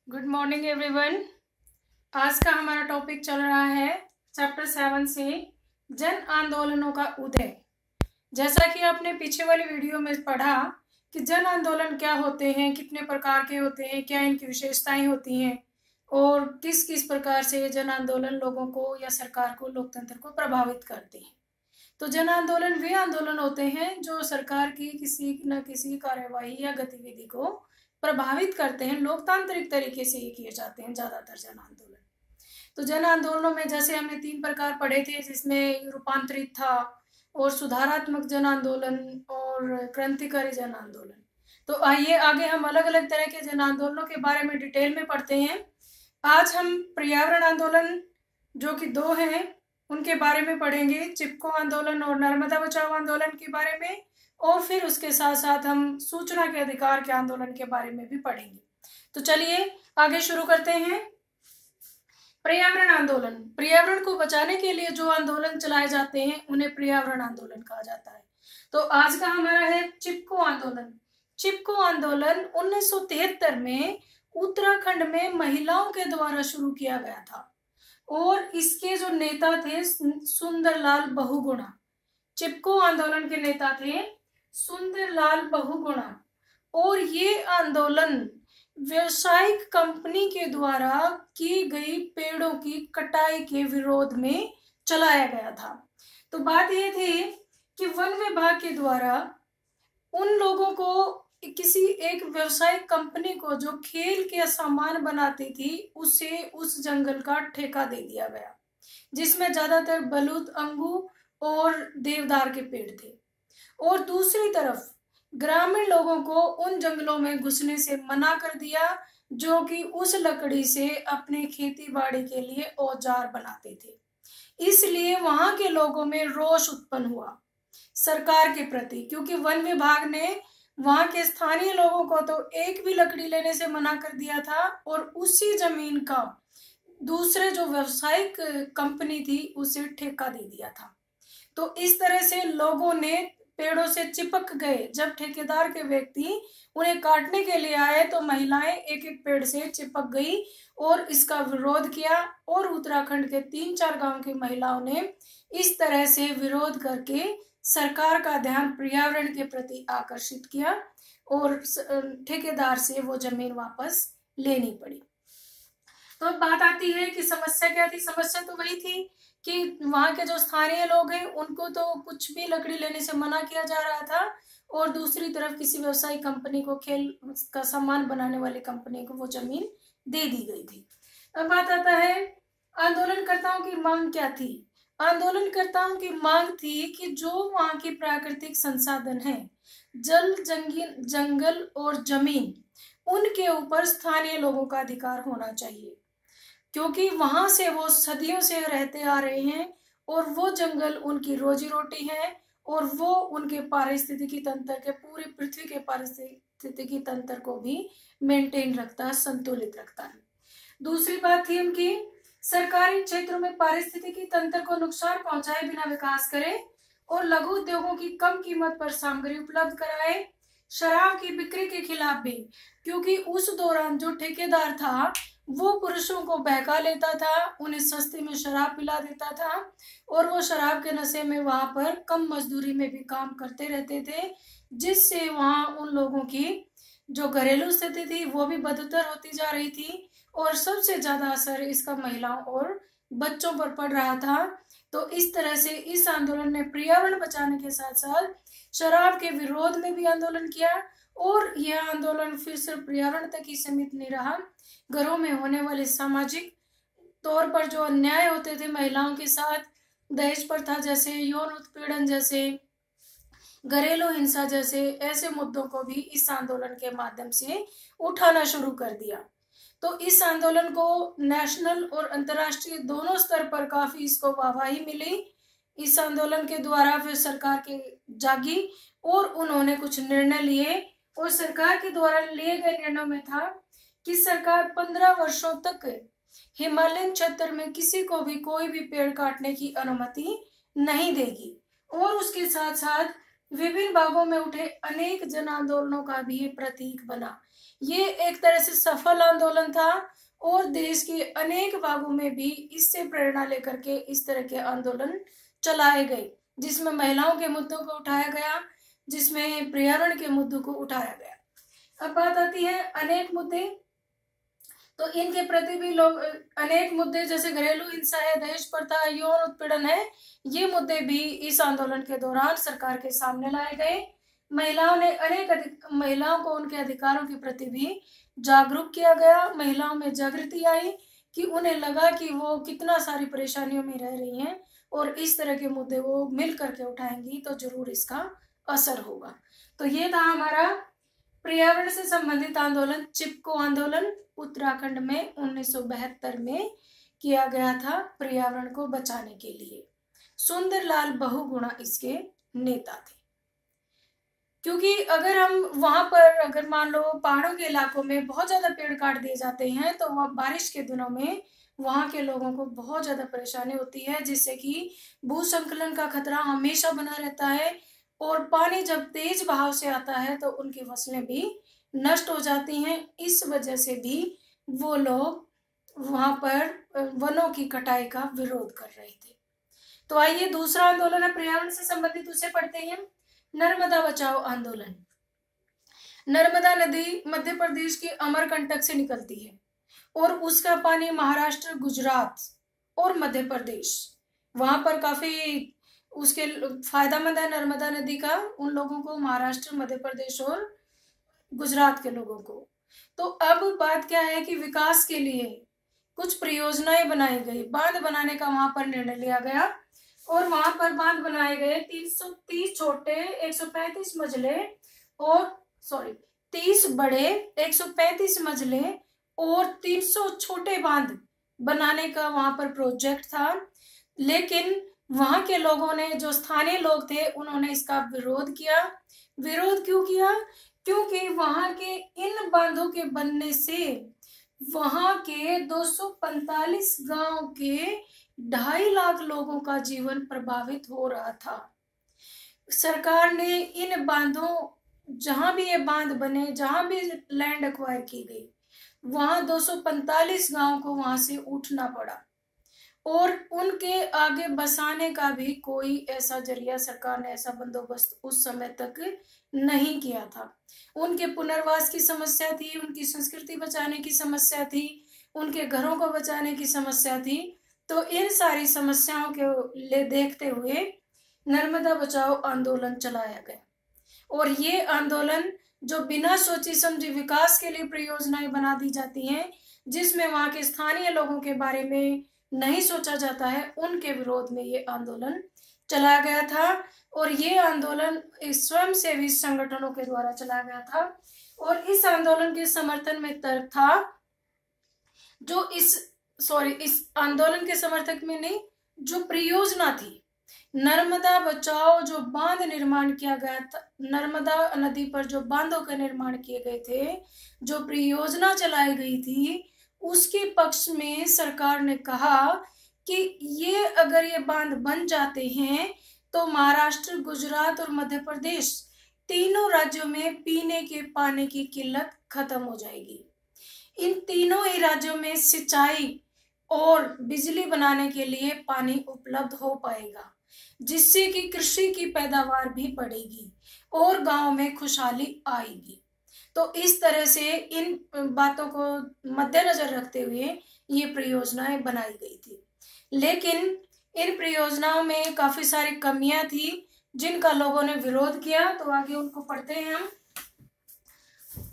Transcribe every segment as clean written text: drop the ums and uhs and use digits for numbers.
Good morning everyone. आज का हमारा टॉपिक चल रहा है चैप्टर 7 से जन आंदोलनों का उदय। जैसा कि आपने पीछे वाली वीडियो में पढ़ा कि जन आंदोलन क्या होते हैं, कितने प्रकार के होते हैं, क्या इनकी विशेषताएं होती हैं और किस किस प्रकार से जन आंदोलन लोगों को या सरकार को, लोकतंत्र को प्रभावित करते हैं। तो जन आंदोलन वे आंदोलन होते हैं जो सरकार की किसी न किसी कार्यवाही या गतिविधि को प्रभावित करते हैं। लोकतांत्रिक तरीके से ये किए जाते हैं ज्यादातर जन आंदोलन। तो जन आंदोलनों में जैसे हमने 3 प्रकार पढ़े थे, जिसमें रूपांतरित था और सुधारात्मक जन आंदोलन और क्रांतिकारी जन आंदोलन। तो आइए आगे हम अलग अलग तरह के जन आंदोलनों के बारे में डिटेल में पढ़ते हैं। आज हम पर्यावरण आंदोलन जो कि 2 हैं उनके बारे में पढ़ेंगे, चिपको आंदोलन और नर्मदा बचाओ आंदोलन के बारे में, और फिर उसके साथ साथ हम सूचना के अधिकार के आंदोलन के बारे में भी पढ़ेंगे। तो चलिए आगे शुरू करते हैं। पर्यावरण आंदोलन, पर्यावरण को बचाने के लिए जो आंदोलन चलाए जाते हैं उन्हें पर्यावरण आंदोलन कहा जाता है। तो आज का हमारा है चिपको आंदोलन। चिपको आंदोलन 1973 में उत्तराखंड में महिलाओं के द्वारा शुरू किया गया था और इसके जो नेता थे सुंदरलाल बहुगुणा। चिपको आंदोलन के नेता थे सुंदरलाल बहुगुणा और ये आंदोलन व्यावसायिक कंपनी के द्वारा की गई पेड़ों की कटाई के विरोध में चलाया गया था। तो बात ये थी कि वन विभाग के द्वारा उन लोगों को, किसी एक व्यावसायिक कंपनी को जो खेल के सामान बनाती थी, उसे उस जंगल का ठेका दे दिया गया जिसमें ज्यादातर बलूत, अंगू और देवदार के पेड़ थे। और दूसरी तरफ ग्रामीण लोगों को उन जंगलों में घुसने से मना कर दिया जो कि उस लकड़ी से अपने खेती बाड़ी के लिए औजार बनाते थे। इसलिए वहां के लोगों में रोष उत्पन्न हुआ सरकार के प्रति, क्योंकि वन विभाग ने वहां के स्थानीय लोगों को तो एक भी लकड़ी लेने से मना कर दिया था और उसी जमीन का दूसरे जो व्यावसायिक कंपनी थी उसे ठेका दे दिया था। तो इस तरह से लोगों ने पेड़ों से चिपक गए। जब ठेकेदार के व्यक्ति उन्हें काटने के लिए आए तो महिलाएं एक एक पेड़ से चिपक गई और इसका विरोध किया और उत्तराखंड के 3-4 गांव की महिलाओं ने इस तरह से विरोध करके सरकार का ध्यान पर्यावरण के प्रति आकर्षित किया और ठेकेदार से वो जमीन वापस लेनी पड़ी। तो अब बात आती है कि समस्या क्या थी। समस्या तो वही थी कि वहां के जो स्थानीय लोग हैं उनको तो कुछ भी लकड़ी लेने से मना किया जा रहा था और दूसरी तरफ किसी व्यवसायिक कंपनी को, खेल का सामान बनाने वाली कंपनी को वो जमीन दे दी गई थी। अब बात आता है आंदोलनकर्ताओं की मांग क्या थी। आंदोलनकर्ताओं की मांग थी कि जो वहां के प्राकृतिक संसाधन हैं, जल, जंगल और जमीन, उनके ऊपर स्थानीय लोगों का अधिकार होना चाहिए, क्योंकि वहां से वो सदियों से रहते आ रहे हैं और वो जंगल उनकी रोजी रोटी है और वो उनके पारिस्थितिकी तंत्र के, पूरी पृथ्वी के पारिस्थितिकी तंत्र को भी मेंटेन रखता है, संतुलित रखता है। दूसरी बात थी उनकी, सरकारी क्षेत्रों में पारिस्थितिकी तंत्र को नुकसान पहुंचाए बिना विकास करे और लघु उद्योगों की कम कीमत पर सामग्री उपलब्ध कराए। शराब की बिक्री के खिलाफ भी, क्योंकि उस दौरान जो ठेकेदार था वो पुरुषों को बहका लेता था, उन्हें सस्ते में शराब पिला देता था और वो शराब के नशे में वहां पर कम मजदूरी में भी काम करते रहते थे, जिससे वहां उन लोगों की जो घरेलू स्थिति थी वो भी बदतर होती जा रही थी और सबसे ज्यादा असर इसका महिलाओं और बच्चों पर पड़ रहा था। तो इस तरह से इस आंदोलन ने पर्यावरण बचाने के साथ साथ शराब के विरोध में भी आंदोलन किया और यह आंदोलन फिर सिर्फ पर्यावरण तक ही सीमित नहीं रहा। घरों में होने वाले सामाजिक तौर पर जो अन्याय होते थे महिलाओं के साथ, दहेज प्रथा जैसे, यौन उत्पीड़न जैसे, घरेलू हिंसा जैसे, ऐसे मुद्दों को भी इस आंदोलन के माध्यम से उठाना शुरू कर दिया। तो इस आंदोलन को नेशनल और अंतर्राष्ट्रीय दोनों स्तर पर काफी इसको वाहवाही मिली। इस आंदोलन के द्वारा फिर सरकार के जागी और उन्होंने कुछ निर्णय लिए और सरकार के द्वारा लिए गए निर्णयों में था कि सरकार 15 वर्षों तक हिमालयन क्षेत्र में किसी को भी कोई भी पेड़ काटने की अनुमति नहीं देगी और उसके साथ साथ विभिन्न भागों में उठे अनेक जन आंदोलनों का भी ये प्रतीक बना। ये एक तरह से सफल आंदोलन था और देश के अनेक भागों में भी इससे प्रेरणा लेकर के इस तरह के आंदोलन चलाए गए, जिसमें महिलाओं के मुद्दों को उठाया गया, जिसमें पर्यावरण के मुद्दों को उठाया गया। अब बात आती है अनेक मुद्दे, तो इनके प्रति भी लोग अनेक मुद्दे जैसे घरेलू हिंसा है, दहेज प्रथा, यौन उत्पीड़न है, ये मुद्दे भी इस आंदोलन के दौरान सरकार के सामने लाए गए। महिलाओं को उनके अधिकारों के प्रति भी जागरूक किया गया। महिलाओं में जागृति आई कि उन्हें लगा कि वो कितना सारी परेशानियों में रह रही हैं और इस तरह के मुद्दे वो मिल करके उठाएंगी तो जरूर इसका असर होगा। तो ये था हमारा पर्यावरण से संबंधित आंदोलन, चिपको आंदोलन उत्तराखंड में 1972 में किया गया था पर्यावरण को बचाने के लिए। सुंदरलाल बहुगुणा इसके नेता थे। क्योंकि अगर हम वहां पर अगर मान लो पहाड़ों के इलाकों में बहुत ज्यादा पेड़ काट दिए जाते हैं तो वह बारिश के दिनों में वहां के लोगों को बहुत ज्यादा परेशानी होती है, जिससे कि भूसंकलन का खतरा हमेशा बना रहता है और पानी जब तेज बहाव से आता है तो उनकी फसलें भी नष्ट हो जाती हैं। इस वजह से भी वो लोग वहां पर वनों की कटाई का विरोध कर रहे थे। तो आइए दूसरा आंदोलन है पर्यावरण से संबंधित, उसे पढ़ते हैं। नर्मदा बचाओ आंदोलन। नर्मदा नदी मध्य प्रदेश के अमरकंटक से निकलती है और उसका पानी महाराष्ट्र, गुजरात और मध्य प्रदेश वहां पर काफी उसके फायदेमंद है नर्मदा नदी का उन लोगों को, महाराष्ट्र, मध्य प्रदेश और गुजरात के लोगों को। तो अब बात क्या है कि विकास के लिए कुछ परियोजनाएं बनाई गई, बांध बनाने का वहां पर निर्णय लिया गया और वहां पर बांध बनाए गए 330 छोटे 135 मंजिले और 30 बड़े 135 मंजिले और 300 छोटे बांध बनाने का वहां पर प्रोजेक्ट था। लेकिन वहां के लोगों ने, जो स्थानीय लोग थे, उन्होंने इसका विरोध किया। विरोध क्यों किया? क्योंकि वहां के इन बांधों के बनने से वहां के 245 गांव के 2.5 लाख लोगों का जीवन प्रभावित हो रहा था। सरकार ने इन बांधों, जहां भी ये बांध बने, जहां भी लैंड एक्वायर की गई, वहां 245 गांव को वहां से उठना पड़ा और उनके आगे बसाने का भी कोई ऐसा जरिया, सरकार ने ऐसा बंदोबस्त उस समय तक नहीं किया था। उनके पुनर्वास की समस्या थी, उनकी संस्कृति बचाने की समस्या थी, उनके घरों को बचाने की समस्या थी। तो इन सारी समस्याओं के देखते हुए नर्मदा बचाओ आंदोलन चलाया गया और ये आंदोलन जो बिना सोची समझी विकास के लिए परियोजनाएं बना दी जाती हैं, जिसमें वहां के स्थानीय लोगों के बारे में नहीं सोचा जाता है, उनके विरोध में ये आंदोलन चलाया गया था। और ये आंदोलन स्वयंसेवी संगठनों के द्वारा चलाया गया था और इस आंदोलन के समर्थन में तर्क था जो इस आंदोलन के समर्थक में नहीं, जो परियोजना थी नर्मदा बचाओ, जो बांध निर्माण किया गया था, नर्मदा नदी पर जो बांधों का निर्माण किए गए थे, जो परियोजना चलाई गई थी, उसके पक्ष में सरकार ने कहा कि ये अगर ये बांध बन जाते हैं तो महाराष्ट्र, गुजरात और मध्य प्रदेश तीनों राज्यों में पीने के पानी की किल्लत खत्म हो जाएगी। इन तीनों ही राज्यों में सिंचाई और बिजली बनाने के लिए पानी उपलब्ध हो पाएगा, जिससे कि कृषि की पैदावार भी बढ़ेगी और गांव में खुशहाली आएगी। तो इस तरह से इन बातों को मद्देनजर रखते हुए ये परियोजनाएं बनाई गई थी। लेकिन इन परियोजनाओं में काफी सारी कमियां थी जिनका लोगों ने विरोध किया। तो आगे उनको पढ़ते हैं हम।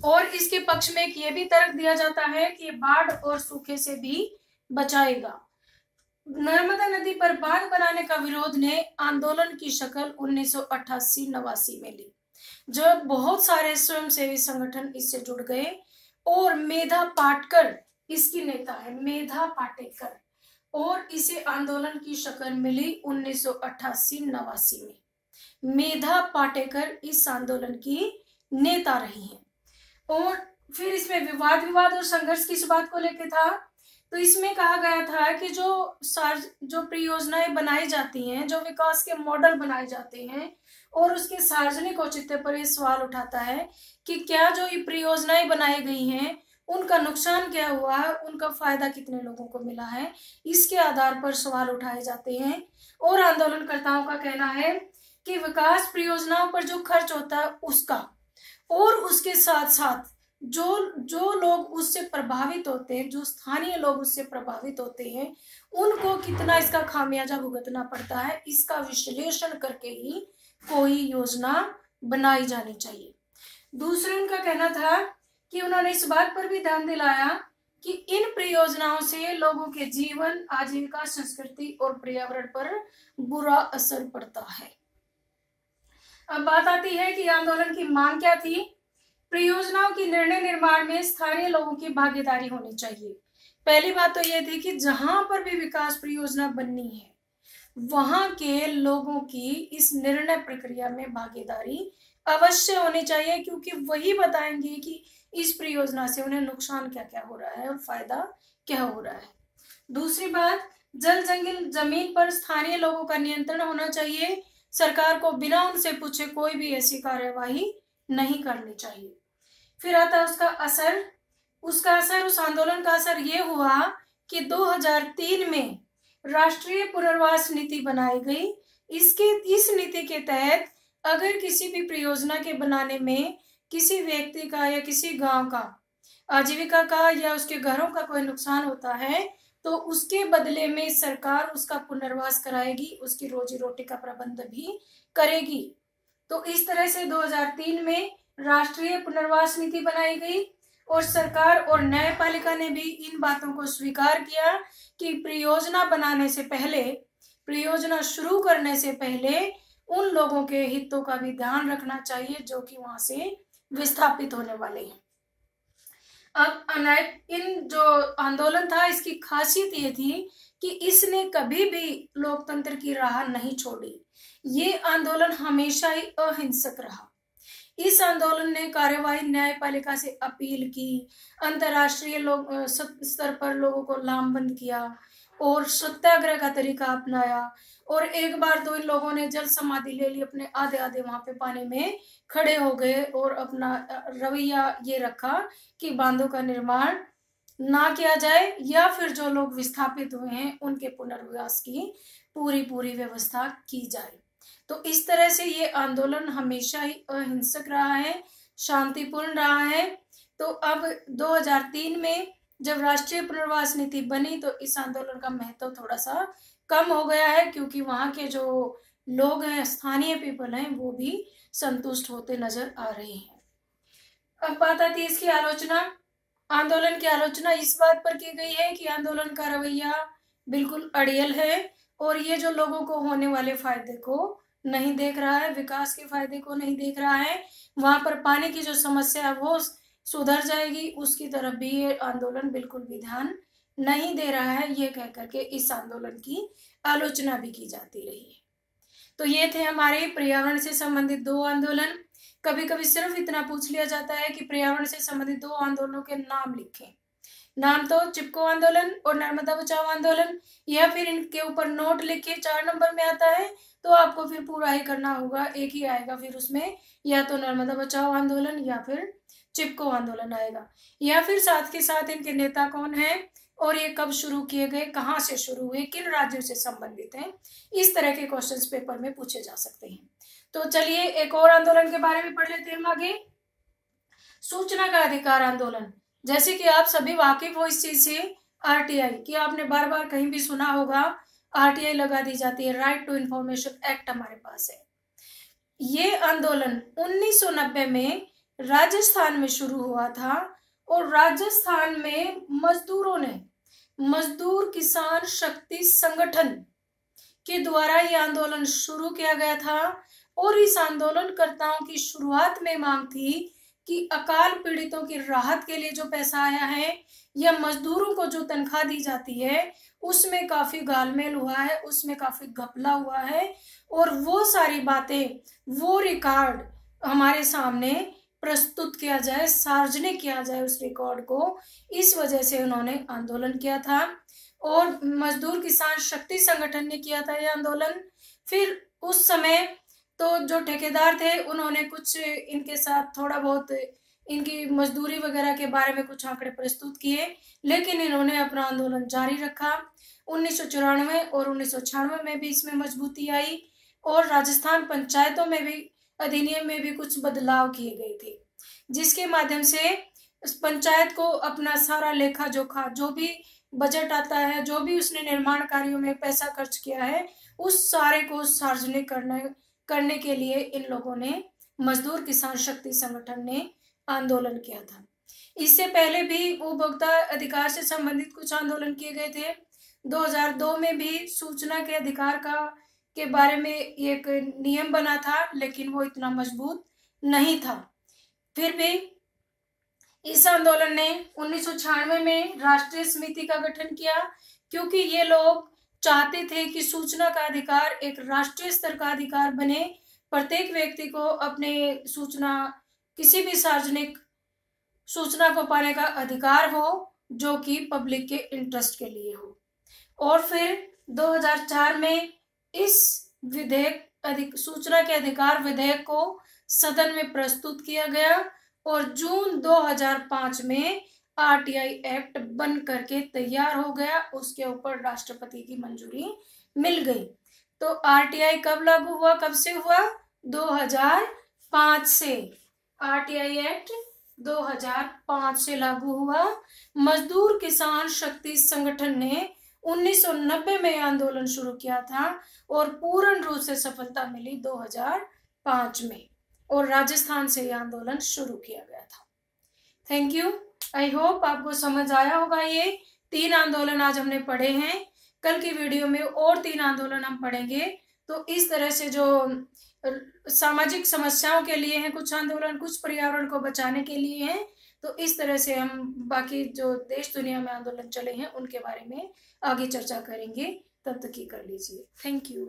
और इसके पक्ष में एक ये भी तर्क दिया जाता है कि बाढ़ और सूखे से भी बचाएगा। नर्मदा नदी पर बांध बनाने का विरोध ने आंदोलन की शक्ल 1988-89 में ली, जब बहुत सारे स्वयंसेवी संगठन इससे जुड़ गए और मेधा पाटकर इसकी नेता है, मेधा पाटेकर, और इसे आंदोलन की शक्ल मिली 1988-89 में। मेधा पाटेकर इस आंदोलन की नेता रही हैं। और फिर इसमें विवाद और संघर्ष किस बात को लेकर था? तो इसमें कहा गया था कि जो परियोजनाएं बनाई जाती हैं, जो विकास के मॉडल बनाए जाते हैं और उसके सार्वजनिक औचित्य पर यह सवाल उठाता है कि क्या जो ये परियोजनाएं बनाई गई हैं उनका नुकसान क्या हुआ है, उनका फायदा कितने लोगों को मिला है, इसके आधार पर सवाल उठाए जाते हैं। और आंदोलनकर्ताओं का कहना है कि विकास परियोजनाओं पर जो खर्च होता है उसका, और उसके साथ साथ जो लोग उससे प्रभावित होते हैं, जो स्थानीय लोग उससे प्रभावित होते हैं, उनको कितना इसका खामियाजा भुगतना पड़ता है, इसका विश्लेषण करके ही कोई योजना बनाई जानी चाहिए। दूसरा उनका कहना था कि उन्होंने इस बात पर भी ध्यान दिलाया कि इन परियोजनाओं से लोगों के जीवन, आजीविका, संस्कृति और पर्यावरण पर बुरा असर पड़ता है। अब बात आती है कि आंदोलन की मांग क्या थी। परियोजनाओं की निर्णय निर्माण में स्थानीय लोगों की भागीदारी होनी चाहिए। पहली बात तो यह थी कि जहां पर भी विकास परियोजना बननी है वहां के लोगों की इस निर्णय प्रक्रिया में भागीदारी अवश्य होनी चाहिए, क्योंकि वही बताएंगे कि इस परियोजना से उन्हें नुकसान क्या क्या हो रहा है और फायदा क्या हो रहा है। दूसरी बात, जल जंगल जमीन पर स्थानीय लोगों का नियंत्रण होना चाहिए। सरकार को बिना उनसे पूछे कोई भी ऐसी कार्यवाही नहीं करनी चाहिए। फिर आता है उसका असर। उस आंदोलन का असर ये हुआ कि 2003 में राष्ट्रीय पुनर्वास नीति बनाई गई। इस नीति के तहत अगर किसी भी परियोजना के बनाने में किसी व्यक्ति का या किसी गांव का आजीविका का या उसके घरों का कोई नुकसान होता है तो उसके बदले में सरकार उसका पुनर्वास कराएगी, उसकी रोजी रोटी का प्रबंध भी करेगी। तो इस तरह से 2003 में राष्ट्रीय पुनर्वास नीति बनाई गई और सरकार और न्यायपालिका ने भी इन बातों को स्वीकार किया कि परियोजना बनाने से पहले, परियोजना शुरू करने से पहले उन लोगों के हितों का भी ध्यान रखना चाहिए जो कि वहां से विस्थापित होने वाले हैं। अब इन जो आंदोलन था इसकी खासियत ये थी कि इसने कभी भी लोकतंत्र की राह नहीं छोड़ी। ये आंदोलन हमेशा ही अहिंसक रहा। इस आंदोलन ने कार्यवाही न्यायपालिका से अपील की, अंतर्राष्ट्रीय स्तर पर लोगों को लामबंद किया और सत्याग्रह का तरीका अपनाया। और एक बार तो इन लोगों ने जल समाधि ले ली, अपने आधे आधे वहां पे पानी में खड़े हो गए और अपना रवैया ये रखा कि बांधों का निर्माण ना किया जाए या फिर जो लोग विस्थापित हुए हैं उनके पुनर्वास की पूरी व्यवस्था की जाए। तो इस तरह से ये आंदोलन हमेशा ही अहिंसक रहा है, शांतिपूर्ण रहा है। तो अब 2003 में जब राष्ट्रीय पुनर्वास नीति बनी तो इस आंदोलन का महत्व थोड़ा सा कम हो गया है, क्योंकि वहां के जो लोग हैं, स्थानीय पीपल हैं, वो भी संतुष्ट होते नजर आ रहे हैं। अब बात आती है इसकी आलोचना। आंदोलन की आलोचना इस बात पर की गई है कि आंदोलन का रवैया बिल्कुल अड़ियल है और ये जो लोगों को होने वाले फायदे को नहीं देख रहा है, विकास के फायदे को नहीं देख रहा है। वहां पर पानी की जो समस्या है वो सुधर जाएगी, उसकी तरफ भी ये आंदोलन बिल्कुल भी ध्यान नहीं दे रहा है। ये कह करके इस आंदोलन की आलोचना भी की जाती रही है। तो ये थे हमारे पर्यावरण से संबंधित दो आंदोलन। कभी कभी सिर्फ इतना पूछ लिया जाता है कि पर्यावरण से संबंधित दो आंदोलनों के नाम लिखें। नाम तो चिपको आंदोलन और नर्मदा बचाओ आंदोलन, या फिर इनके ऊपर नोट लिखे 4 नंबर में आता है तो आपको फिर पूरा ही करना होगा, एक ही आएगा फिर उसमें, या तो नर्मदा बचाओ आंदोलन या फिर चिपको आंदोलन आएगा। या फिर साथ के साथ इनके नेता कौन है और ये कब शुरू किए गए, कहाँ से शुरू हुए, किन राज्यों से संबंधित हैं, इस तरह के क्वेश्चंस पेपर में पूछे जा सकते हैं। तो चलिए एक और आंदोलन के बारे में पढ़ लेते हैं हम आगे। सूचना का अधिकार आंदोलन। जैसे कि आप सभी वाकिफ हो इस चीज से, आरटीआई की आपने बार बार कहीं भी सुना होगा, आरटीआई लगा दी जाती है, राइट टू इंफॉर्मेशन एक्ट हमारे पास है। ये आंदोलन 1990 में राजस्थान में शुरू हुआ था और राजस्थान में मजदूरों ने मजदूर किसान शक्ति संगठन के द्वारा ये आंदोलन शुरू किया गया था। और इस आंदोलनकर्ताओं की शुरुआत में मांग थी कि अकाल पीड़ितों की राहत के लिए जो पैसा आया है या मजदूरों को जो तनख्वाह दी जाती है उसमें काफी गालमेल हुआ है, उसमें काफी घपला हुआ है और वो सारी बातें, वो रिकॉर्ड हमारे सामने प्रस्तुत किया जाए, सार्वजनिक किया जाए उस रिकॉर्ड को। इस वजह से उन्होंने आंदोलन किया था और मजदूर किसान शक्ति संगठन ने किया था यह आंदोलन। फिर उस समय तो जो ठेकेदार थे उन्होंने कुछ इनके साथ थोड़ा बहुत इनकी मजदूरी वगैरह के बारे में कुछ आंकड़े प्रस्तुत किए, लेकिन इन्होंने अपना आंदोलन जारी रखा। 1994 और 1996 में भी इसमें मजबूती आई और राजस्थान पंचायतों में भी अधिनियम में भी कुछ बदलाव किए गए थे, जिसके माध्यम से पंचायत को अपना सारा लेखा जोखा, जो भी बजट आता है, जो भी उसने निर्माण कार्यों में पैसा खर्च किया है, उस सारे को सार्वजनिक करने के लिए इन लोगों ने, मजदूर किसान शक्ति संगठन ने आंदोलन किया था। इससे पहले भी उपभोक्ता अधिकार से संबंधित कुछ आंदोलन किए गए थे। 2002 में भी सूचना के अधिकार के बारे में एक नियम बना था, लेकिन वो इतना मजबूत नहीं था। फिर भी इस आंदोलन ने 1996 में राष्ट्रीय समिति का गठन किया, क्योंकि ये लोग चाहते थे कि सूचना का अधिकार एक राष्ट्रीय स्तर का अधिकार बने, प्रत्येक व्यक्ति को अपने सूचना, किसी भी सार्वजनिक सूचना को पाने का अधिकार हो, जो कि पब्लिक के इंटरेस्ट के लिए हो। और फिर 2004 में इस विधेयक, सूचना के अधिकार विधेयक को सदन में प्रस्तुत किया गया और जून 2005 में आरटीआई एक्ट बन करके तैयार हो गया। उसके ऊपर राष्ट्रपति की मंजूरी मिल गई। तो आरटीआई कब लागू हुआ, कब से हुआ? 2005 से। आरटीआई एक्ट 2005 से लागू हुआ। मजदूर किसान शक्ति संगठन ने 1990 में आंदोलन शुरू किया था और पूर्ण रूप से सफलता मिली 2005 में, और राजस्थान से यह आंदोलन शुरू किया गया था। Thank you. आई होप आपको समझ आया होगा। ये 3 आंदोलन आज हमने पढ़े हैं। कल की वीडियो में और 3 आंदोलन हम पढ़ेंगे। तो इस तरह से जो सामाजिक समस्याओं के लिए हैं कुछ आंदोलन, कुछ पर्यावरण को बचाने के लिए हैं, तो इस तरह से हम बाकी जो देश दुनिया में आंदोलन चले हैं उनके बारे में आगे चर्चा करेंगे। तब तक की कर लीजिए। Thank you.